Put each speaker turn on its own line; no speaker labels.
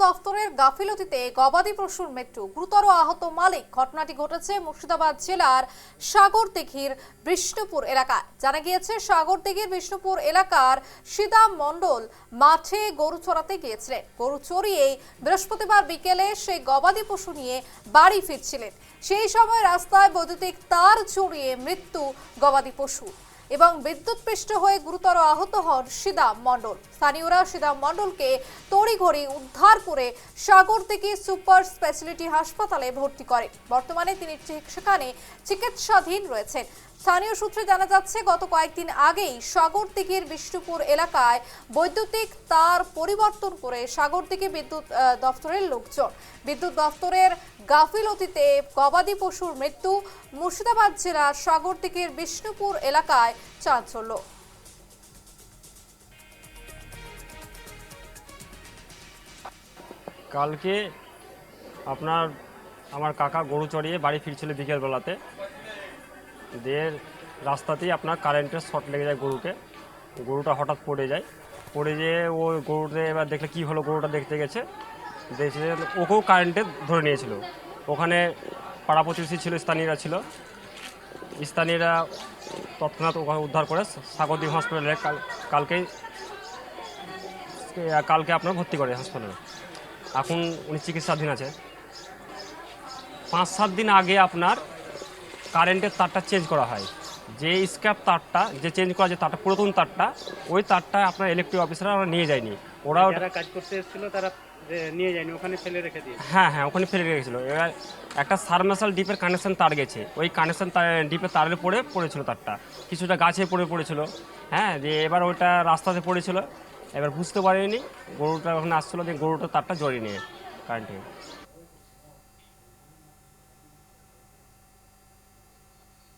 দফতরের গাফিলতিতে গবাদি পশুর মৃত্যু, গুরুতর আহত মালিক। ঘটনাটি ঘটেছে মুর্শিদাবাদ জেলার সাগরদিঘির বিষ্ণুপুর এলাকায়। জানা গিয়েছে সাগরদিঘির বিষ্ণুপুর এলাকার সিদাম মণ্ডল মাঠে গরু চড়াতে গিয়েছিলেন। গরু চড়িয়ে বৃহস্পতিবার বিকেলে সেই গবাদি পশু নিয়ে বাড়ি ফিরছিলেন। সেই সময় রাস্তায় বৈদ্যুতিক তার জড়িয়ে মৃত্যু গবাদি পশু এবং বিদ্যুৎপৃষ্ট হয়ে গুরুতর আহত হন সিদাম মণ্ডল। স্থানীয়রা সিদাম মণ্ডলকে তড়িঘড়ি উদ্ধার করে সাগরদিঘি সুপার স্পেশালিটি হাসপাতালে ভর্তি করে। বর্তমানে তিনি সেখানে চিকিৎসাধীন রয়েছেন। স্থানীয় সূত্রে জানা যাচ্ছে, গত কয়েকদিন আগেই সাগরদিঘির বিষ্ণুপুর এলাকায় বৈদ্যুতিক তার পরিবর্তন করে সাগরদিঘি বিদ্যুৎ দফতরের লোকজন। বিদ্যুৎ দফতরের গাফিলতিতে গবাদি পশুর মৃত্যু। মুর্শিদাবাদ জেলার সাগরদিঘির বিষ্ণুপুর এলাকায় চাঞ্চল্য।
কালকে আমার কাকা গরু চড়িয়ে বাড়ি ফিরছিল বিকেলবেলাতে, দিয়ে রাস্তাতেই আপনার কারেন্টের শর্ট লেগে যায় গরুটা হঠাৎ পড়ে যায়। পড়ে যেয়ে ওই গরুতে এবার দেখলে কি হলো, গরুটা দেখতে গেছে, দেখে ওকেও কারেন্টে ধরে নিয়েছিল। ওখানে পাড়া প্রতিবেশী ছিল, স্থানীয়রা ছিল, স্থানীয়রা তৎক্ষণাৎ ওখানে উদ্ধার করে সাগরদিঘি হসপিটালে কালকে আপনার ভর্তি করে হাসপাতালে। এখন উনি চিকিৎসাধীন আছে। 5-7 দিন আগে আপনার কারেন্টের তারটা চেঞ্জ করা হয়। যে স্ক্র্যাপ তারটা যে চেঞ্জ করা, যে তারটা পুরাতন তারটা, ওই তারটা আপনার ইলেকট্রিক অফিসাররা ওরা নিয়ে যায়নি। ওরা
কাজ করতে এসেছিল, তারা নিয়ে যায়নি, ওখানে ফেলে রেখে দিয়ে।
হ্যাঁ, ওখানে ফেলে রেখেছিল। এবার একটা সাবমার্সাল ডিপের কানেকশন তার গেছে, ওই কানেকশন ডিপের তারের পড়েছিল তারটা, কিছুটা গাছে পড়েছিল। হ্যাঁ, দিয়ে এবার ওইটা রাস্তাতে পড়েছিল। এবার বুঝতে পারিনি, গরুটা ওখানে আসছিলো, দিয়ে গরুটা তারটা জড়িয়ে নিয়ে কারেন্টে।